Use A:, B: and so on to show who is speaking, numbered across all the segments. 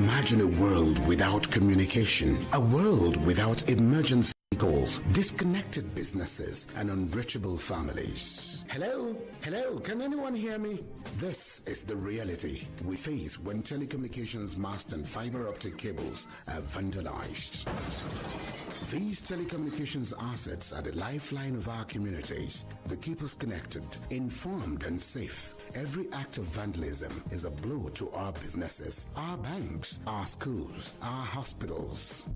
A: Imagine a world without communication, a world without emergency calls, disconnected businesses, and unreachable families. Hello? Hello? Can anyone hear me? This is the reality we face when telecommunications masts and fiber optic cables are vandalized. These telecommunications assets are the lifeline of our communities. They keep us connected, informed, and safe. Every act of vandalism is a blow to our businesses, our banks, our schools, our hospitals.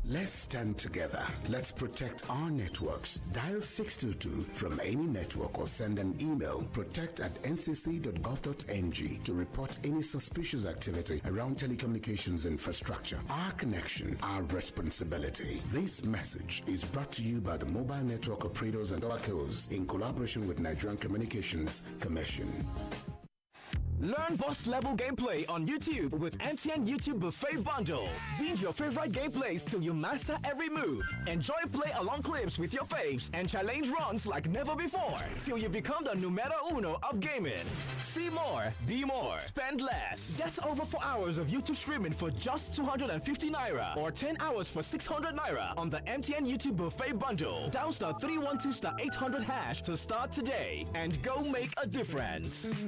A: Let's stand together. Let's protect our networks. Dial 622 from any network or send an email protect@ncc.gov.ng to report any suspicious activity around telecommunications infrastructure. Our connection, our responsibility. This message is brought to you by the Mobile Network Operators and Telcos in collaboration with Nigerian Communications Commission.
B: Learn boss-level gameplay on YouTube with MTN YouTube Buffet Bundle. Binge your favorite gameplays till you master every move. Enjoy play-along clips with your faves and challenge runs like never before till you become the numero uno of gaming. See more, be more, spend less. Get over 4 hours of YouTube streaming for just 250 Naira or 10 hours for 600 Naira on the MTN YouTube Buffet Bundle. Dial *312*800# to start today and go make a difference.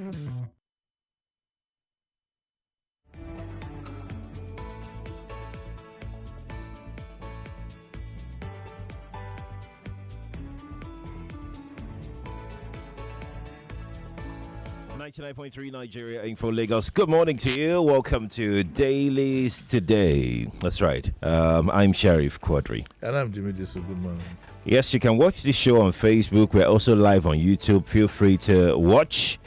C: 99.3 Nigeria Info Lagos. Good morning to you. Welcome to Dailies today. That's right. I'm Sheriff Quadry.
D: And I'm Jimi Disu. Good morning.
C: Yes, you can watch this show on Facebook. We're also live on YouTube. Feel free to watch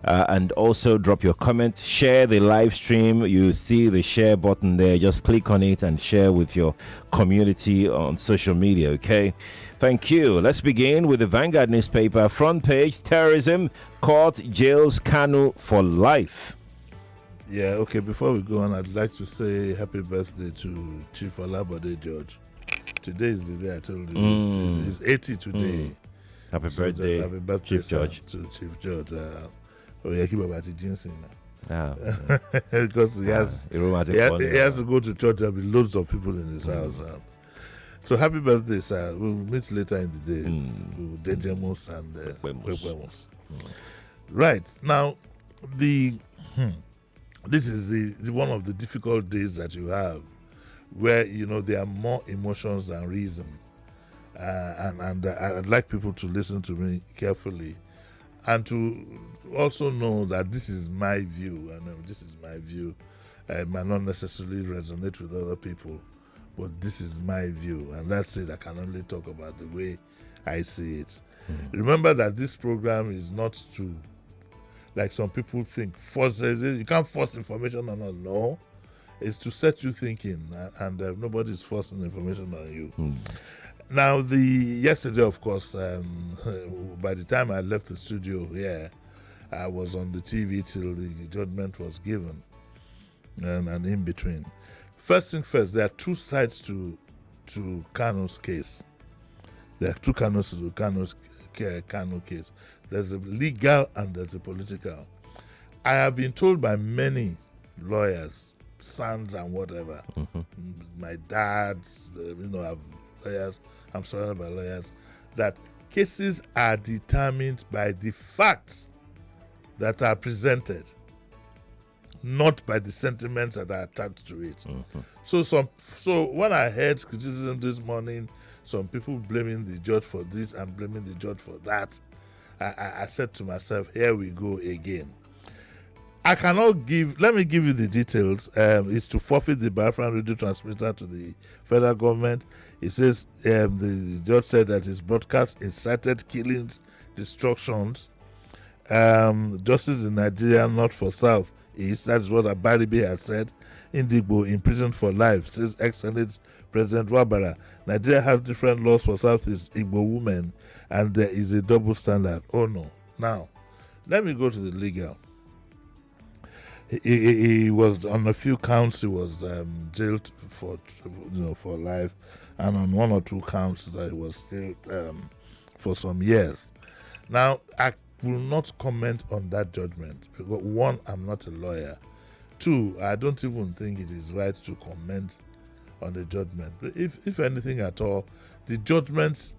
C: and also drop your comment. Share the live stream. You see the share button there. Just click on it and share with your community on social media, okay? Thank you. Let's begin with the Vanguard newspaper. Front page, terrorism, court jails Kanu for life.
D: Yeah, okay, before we go on, I'd like to say happy birthday to Chief Olabode George. Today is the day I told you. He's 80 today.
C: Happy birthday,
D: happy birthday,
C: Chief George.
D: To Chief George. Because he has to go to church. There'll be loads of people in his house. So happy birthday, sir. We'll meet later in the day. Dejemos and Kwemos. Right. Now, this is the one of the difficult days that you have where, there are more emotions than reason. And I'd like people to listen to me carefully and to also know that this is my view. I know this is my view. It might not necessarily resonate with other people, but this is my view. And that's it. I can only talk about the way I see it. Remember that this program is not to, like some people think, force. You can't force information on us. No. It's to set you thinking, and nobody's forcing information on you. Now, yesterday, of course, by the time I left the studio here, I was on the TV till the judgment was given, and in between. First thing first, there are two sides to Kanu's case. There are two Kanu's to Kanu case. There's a legal and there's a political. I have been told by many lawyers, sons and whatever, my dad, have lawyers, I'm surrounded by lawyers, that cases are determined by the facts that are presented, not by the sentiments that are attached to it. So when I heard criticism this morning, some people blaming the judge for this and blaming the judge for that, I said to myself, here we go again. I cannot let me give you the details. It's to forfeit the Biafran radio transmitter to the federal government. It says the judge said that his broadcast incited killings, destructions, justice in Nigeria, not for South East. That's what Abaribe has said. Indigbo imprisoned for life, says ex-Senate President Wabara. Nigeria has different laws for South East Igbo women, and there is a double standard. Oh no. Now, let me go to the legal. He was on a few counts. He was jailed for life, and on one or two counts that he was still for some years. Now, I will not comment on that judgment because one, I'm not a lawyer. two, I don't even think it is right to comment on the judgment. If anything at all, the judgment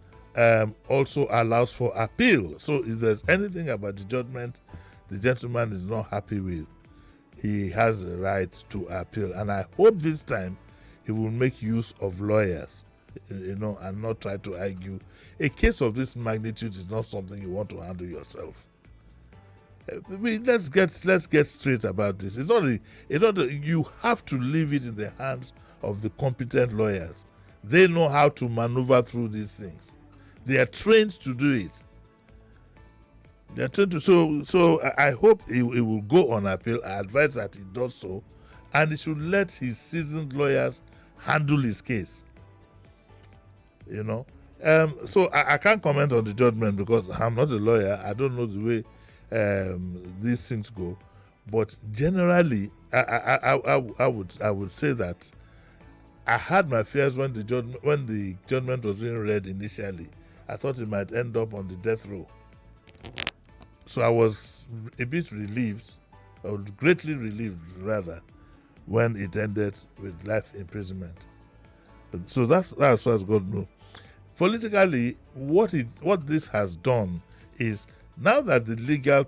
D: also allows for appeal. So if there's anything about the judgment the gentleman is not happy with, he has a right to appeal. And I hope this time he will make use of lawyers, and not try to argue. A case of this magnitude is not something you want to handle yourself. Let's get straight about this. You have to leave it in the hands of the competent lawyers. They know how to maneuver through these things. They are trained to do it. They are trained to. So I hope he will go on appeal. I advise that he does so, and he should let his seasoned lawyers handle his case. So I can't comment on the judgment because I'm not a lawyer. I don't know the way these things go, but generally, I would say that I had my fears when the judgment was being read initially. I thought it might end up on the death row. So I was a bit relieved, or greatly relieved rather, when it ended with life imprisonment. So that's as far as God knows. Politically, what this has done is, now that the legal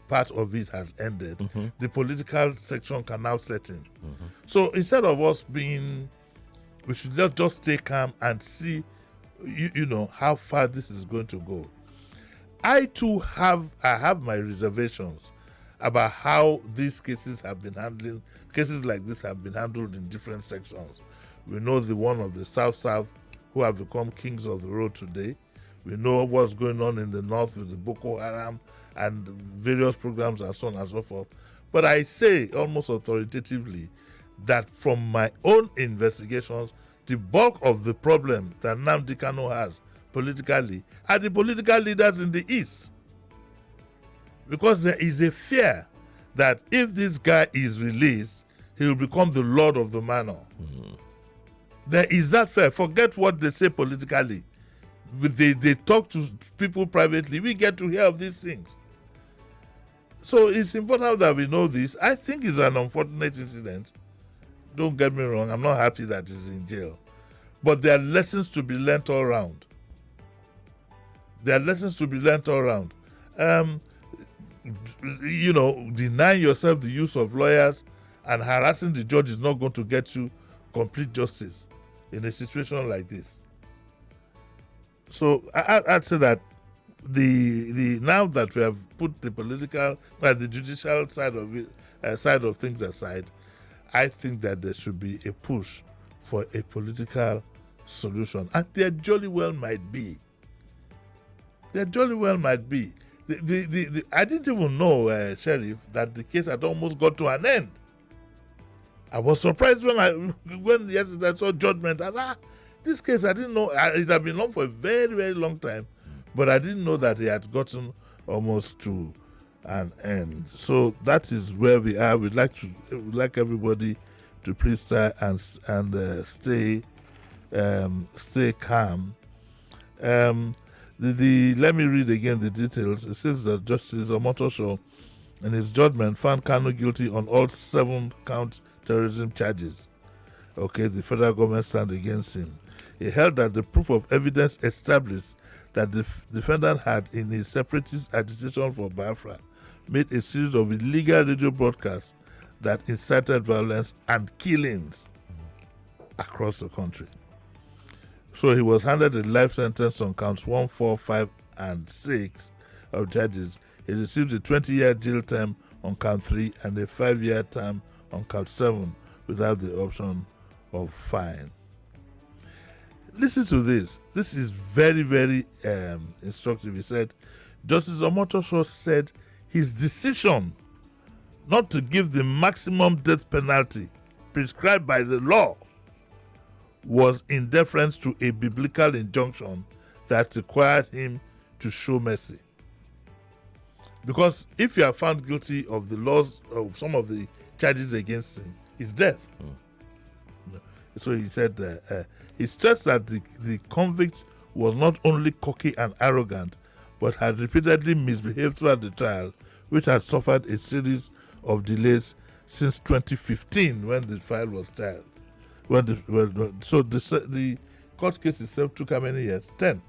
D: part of it has ended, the political section can now set in. So instead of us we should just stay calm and see, how far this is going to go. I too have my reservations about how these cases like this have been handled in different sections. We know the one of the South, who have become kings of the road today. We know what's going on in the north with the Boko Haram and various programs and so on and so forth. But I say almost authoritatively that from my own investigations, the bulk of the problem that Nnamdi Kanu has politically are the political leaders in the East. Because there is a fear that if this guy is released, he will become the lord of the manor. There is that fear. Forget what they say politically. They talk to people privately. We get to hear of these things. So it's important that we know this. I think it's an unfortunate incident. Don't get me wrong. I'm not happy that he's in jail. But there are lessons to be learnt all around. Denying yourself the use of lawyers and harassing the judge is not going to get you complete justice in a situation like this. So I'd say that now that we have put the judicial side of things aside, I think that there should be a push for a political solution, and there jolly well might be. I didn't even know, Sheriff, that the case had almost got to an end. I was surprised when yesterday I saw judgment. This case, I didn't know. It had been long for a very, very long time, but I didn't know that it had gotten almost to an end. So that is where we are. We'd like everybody to please try and stay calm. Let me read again the details. It says that Justice Omotosho, in his judgment, found Kanu guilty on all 7 count terrorism charges. Okay, the federal government stand against him. He held that the proof of evidence established that the defendant had, in his separatist agitation for Biafra, made a series of illegal radio broadcasts that incited violence and killings across the country. So he was handed a life sentence on counts 1, 4, 5, and 6 of charges. He received a 20-year jail term on count 3 and a 5-year term on count 7 without the option of fine. Listen to this. This is very, very instructive. He said, Justice Omotosho said his decision not to give the maximum death penalty prescribed by the law was in deference to a biblical injunction that required him to show mercy. Because if you are found guilty of the laws of some of the charges against him, it's death. So he said, he stressed that the convict was not only cocky and arrogant, but had repeatedly misbehaved throughout the trial, which had suffered a series of delays since 2015 when the file was filed. So the court case itself took how many years? 10.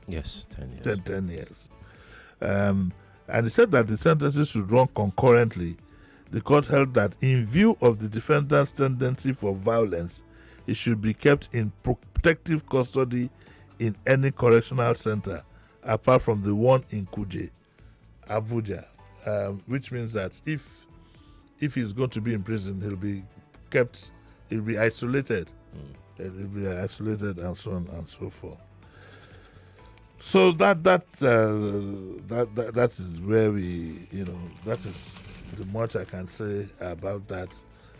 C: Yes, 10 years.
D: 10 years. And he said that the sentences should run concurrently. The court held that in view of the defendant's tendency for violence, he should be kept in protective custody in any correctional center apart from the one in Kuje, Abuja, which means that if he's going to be in prison, he'll be isolated. He'll be isolated and so on and so forth. So that is where we, that is the much I can say about that.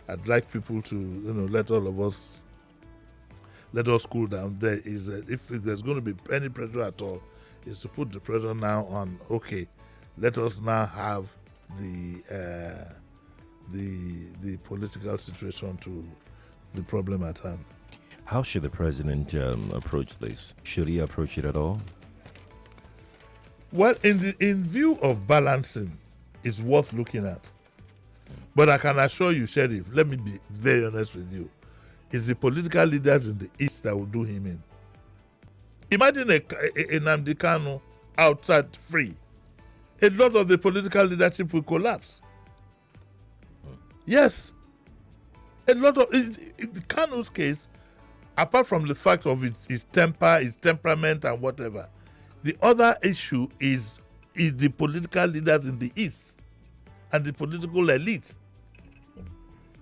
D: I'd like people to, let all of us, let us cool down. There is if there's going to be any pressure at all, is to put the pressure now on. Okay, let us now have the political situation to the problem at hand.
C: How should the president approach this? Should he approach it at all?
D: Well, in view of balancing, it's worth looking at. But I can assure you, Sheriff, let me be very honest with you, it's the political leaders in the East that will do him in. Imagine a Nnamdi Kanu outside free. A lot of the political leadership will collapse. Yes. A lot of Kanu's case, apart from the fact of his temper, his temperament and whatever, the other issue is the political leaders in the East and the political elite.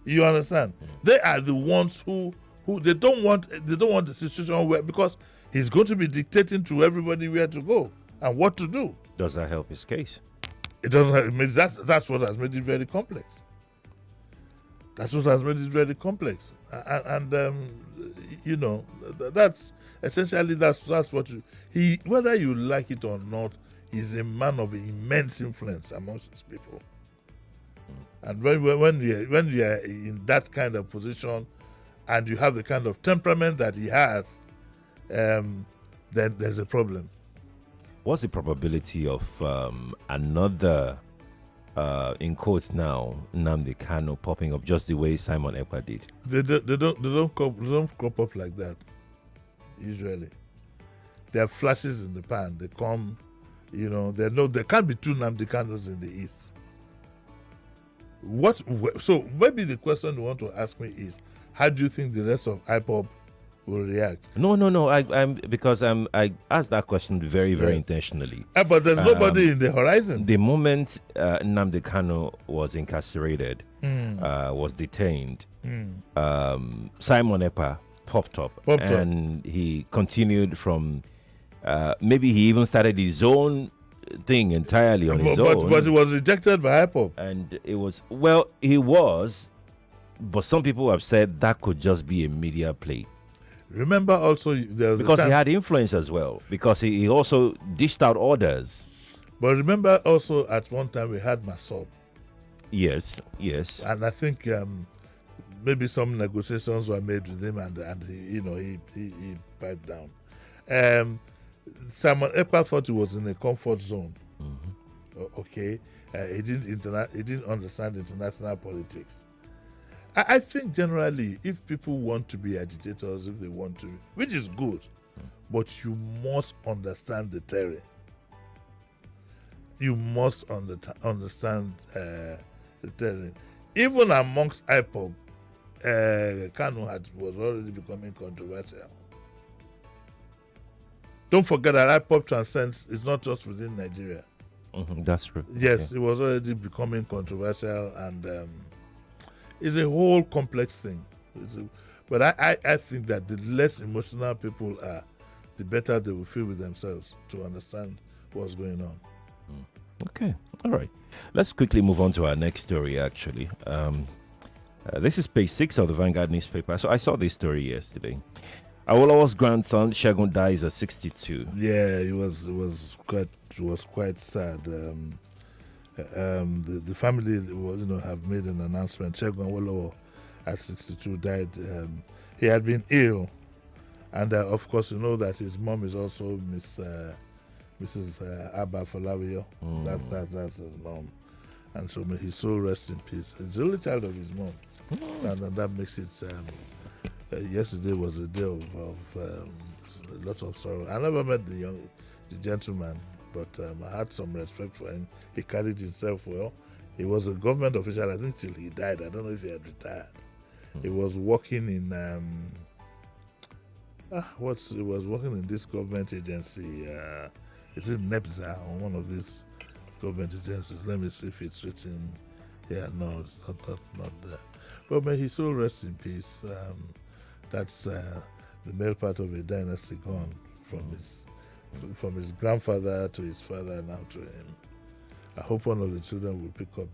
D: You understand? They are the ones who they don't want the situation where, because he's going to be dictating to everybody where to go and what to do.
C: Does that help his case?
D: It doesn't. That's what has made it very complex. That's what has made it very complex, and that's essentially that's what whether you like it or not, he's a man of immense influence amongst his people. And when you are in that kind of position, and you have the kind of temperament that he has, then there's a problem.
C: What's the probability of another, in quotes now, Nnamdi Kanu popping up just the way Simon Ekpa did?
D: They don't crop up like that. Usually, there are flashes in the pan. They come, there can't be two Nnamdi Kanus in the East. So maybe the question you want to ask me is, how do you think the rest of IPOB will react?
C: No. I asked that question very, very intentionally.
D: But there's nobody in the horizon.
C: The moment Nnamdi Kanu was incarcerated, was detained, Simon Ekpa popped up. And he continued from, maybe he even started his own thing entirely on his own.
D: But he was rejected by IPOB.
C: And it was, he was, but some people have said that could just be a media play.
D: Remember also,
C: because he had influence as well, because he also dished out orders.
D: But remember also, at one time we had Masob.
C: Yes.
D: And I think maybe some negotiations were made with him, and he piped down. Simon Ekpa thought he was in a comfort zone. Okay, he didn't understand international politics. I think generally, if people want to be agitators, if they want to, which is good, but you must understand the terrain. You must understand the terrain. Even amongst IPOB, Kanu was already becoming controversial. Don't forget that IPOB transcends, it's not just within Nigeria.
C: That's true.
D: Yes, it was already becoming controversial, and it's a whole complex thing. But I think that the less emotional people are, the better they will feel with themselves to understand what's going on.
C: Okay, all right. Let's quickly move on to our next story, actually. This is page 6 of the Vanguard newspaper. So I saw this story yesterday. Awolowo's grandson Segun dies at 62.
D: Yeah, it was quite sad. The family have made an announcement. Segun Awolowo at 62 died. He had been ill, and of course you know that his mom is also Mrs. Abba Folawiyo. That's his mom, And so may his soul rest in peace. He's the only child of his mom. And that makes it, yesterday was a day of a lot of sorrow. I never met the gentleman, but I had some respect for him. He carried himself well. He was a government official, I think, till he died. I don't know if he had retired. He was working in he was working in this government agency. Is it NEPSA or one of these government agencies? Let me see if it's written. Yeah, no, it's not there. But may his soul rest in peace. That's the male part of a dynasty gone from his grandfather to his father, now to him. I hope one of the children will pick up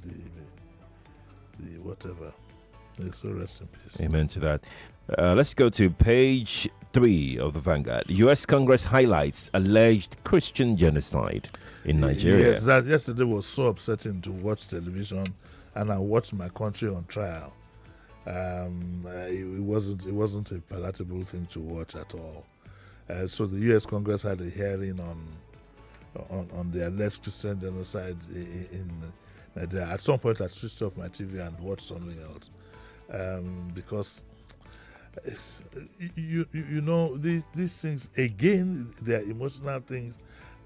D: the whatever. May his soul rest in peace.
C: Amen to that. Let's go to page 3 of the Vanguard. U.S. Congress highlights alleged Christian genocide in Nigeria.
D: Yes, that yesterday was so upsetting to watch television, and I watched my country on trial. It wasn't a palatable thing to watch at all. So the U.S. Congress had a hearing on the alleged Christian genocide in Nigeria. At some point, I switched off my TV and watched something else because you know these things again. They are emotional things,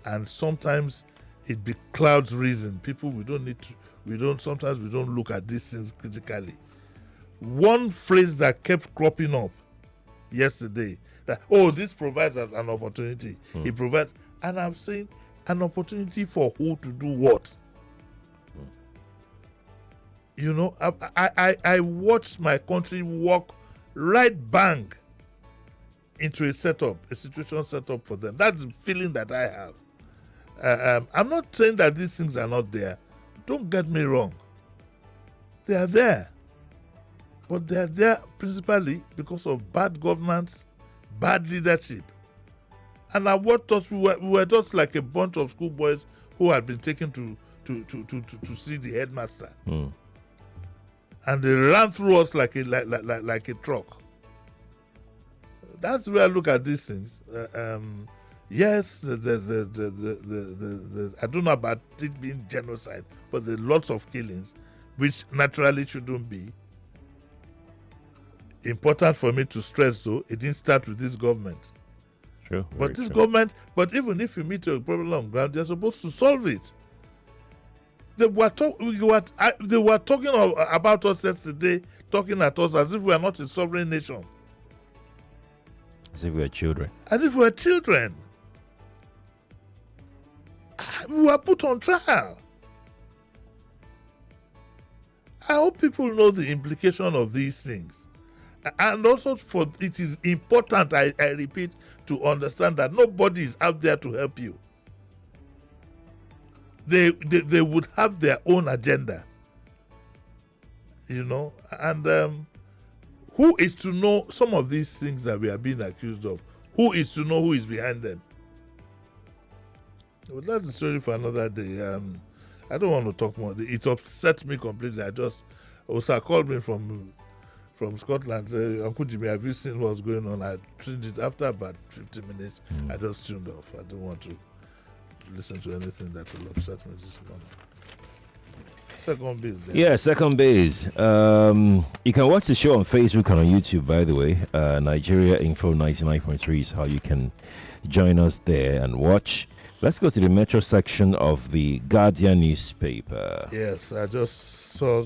D: and sometimes it clouds reason. People, sometimes we don't look at these things critically. One phrase that kept cropping up yesterday, that this provides an opportunity. He provides, and I'm saying, an opportunity for who to do what? You know, I watched my country walk right bang into a situation set up for them. That's the feeling that I have. I'm not saying that these things are not there. Don't get me wrong. They are there. But they are there principally because of bad governance, bad leadership. And I thought we were just like a bunch of schoolboys who had been taken to see the headmaster. And they ran through us like a truck. That's where I look at these things. Yes, I don't know about it being genocide, but there are lots of killings, which naturally shouldn't be. Important for me to stress, though, it didn't start with this government.
C: True.
D: But this government, even if you meet a problem on ground, they're supposed to solve it. They were talking about us yesterday, talking at us as if we are not a sovereign nation.
C: As if we are children.
D: As if we are children. We were put on trial. I hope people know the implication of these things. And also, it is important, I repeat, to understand that nobody is out there to help you. They would have their own agenda, you know. And who is to know some of these things that we are being accused of? Who is to know who is behind them? Well, that's a story for another day. I don't want to talk more. It upsets me completely. Osa called me from Scotland, say, Uncle Jimmy, have you seen what's going on? I tuned it after about 15 minutes. I just tuned off. I don't want to listen to anything that will upset me this morning. Second base. Then.
C: Yeah, second base. You can watch the show on Facebook and on YouTube, by the way. Nigeria Info 99.3 is how you can join us there and watch. Let's go to the metro section of the Guardian newspaper.
D: Yes, I just saw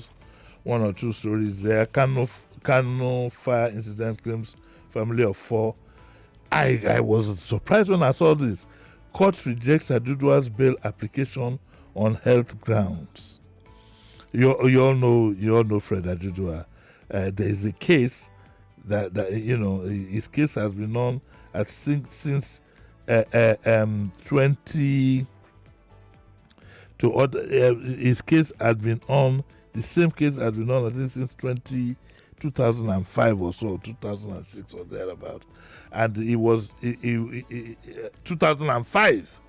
D: one or two stories there. Kanu fire incident claims family of 4. I was surprised when I saw this. Court rejects Adudua's bail application on health grounds. You all know Fred Adudua. There is a case that his case has been on since 20. His case had been on. The same case had been on, I think, since 2005 or so, 2006 or thereabout. And it was 2005.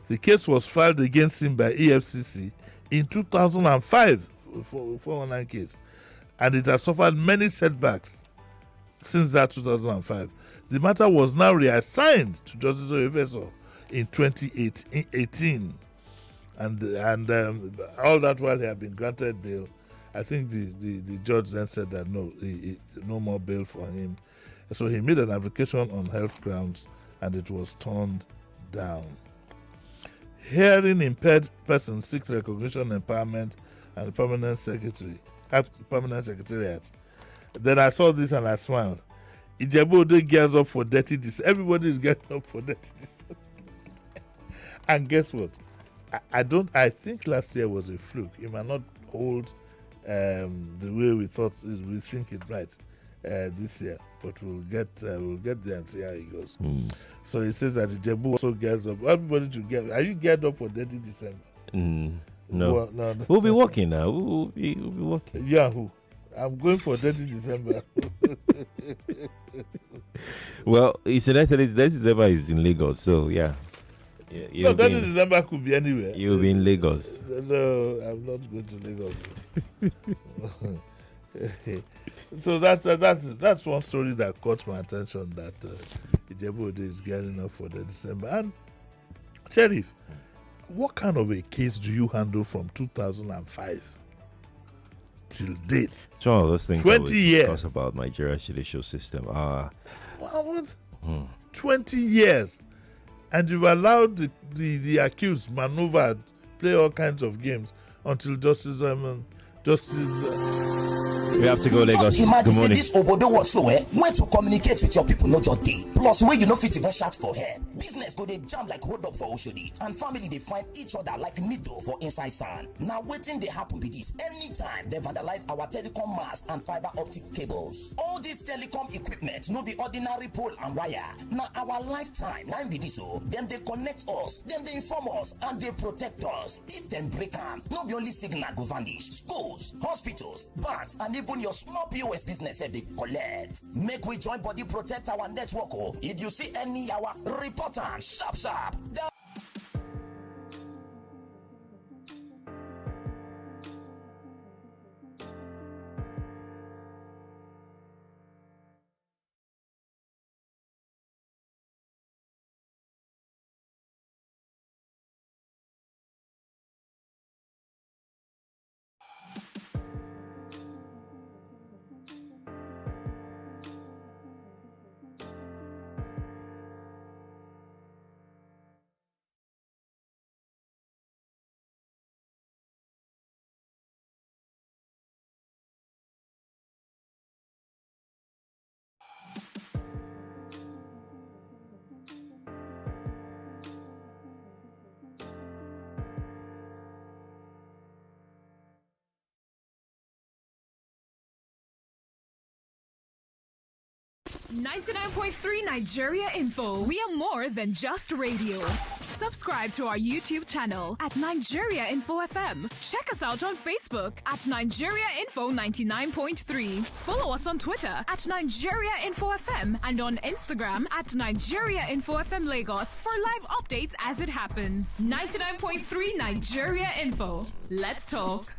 D: The case was filed against him by EFCC in 2005 for 419 case. And it has suffered many setbacks since that 2005. The matter was now reassigned to Justice Oyefeso in 2018. And all that while he had been granted bail, I think the judge then said that no more bail for him. So he made an application on health grounds, and it was turned down. Hearing impaired persons seek recognition, empowerment, and permanent secretariat. Then I saw this and I smiled. Ijebu gears up for dirty this. Everybody is getting up for dirty this. And guess what? I think last year was a fluke. It might not hold the way we think it might this year, but we'll get there and see how it goes. So it says that Ijebu also gets up. Everybody should get. Are you geared up for 30 December?
C: No.
D: Well, no.
C: We'll be working now. We'll be working.
D: Yahoo! I'm going for 30 December.
C: Well, incidentally, 30 December is in Lagos, so yeah.
D: No, 30 December could be anywhere.
C: You'll be in Lagos.
D: No, I'm not going to Lagos. So that's one story that caught my attention, that Ijebu is gearing up for the December. And Sheriff, what kind of a case do you handle from 2005 till date?
C: It's one of those things
D: 20 years.
C: Discuss about Nigeria's judicial system.
D: What? 20 years. And you've allowed the accused maneuver, play all kinds of games until Justice.
C: We have to go, Lagos.
E: Just imagine
C: Good morning.
E: this obodo whatsoever when to communicate with your people no just day. Plus where you no fit even shout for help. Business go dey jam like hold up for Oshodi, and family they find each other like needle for inside sand. Now waiting they happen with this. Anytime they vandalize our telecom mast and fiber optic cables. All this telecom equipment no be ordinary pole and wire. Now our lifetime, Nnamdi Kanu, them they connect us, them they inform us, and they protect us. If them break am, no be only signal go vanish. Schools, hospitals, banks, and even your small POS business they collect. Make we join body protect our network. Oh, if you see any our report am sharp.
F: .3 Nigeria Info. We are more than just radio. Subscribe to our YouTube channel at Nigeria Info FM. Check us out on Facebook at Nigeria Info 99.3. Follow us on Twitter at Nigeria Info FM and on Instagram at Nigeria Info FM Lagos for live updates as it happens. 99.3 Nigeria Info. Let's talk.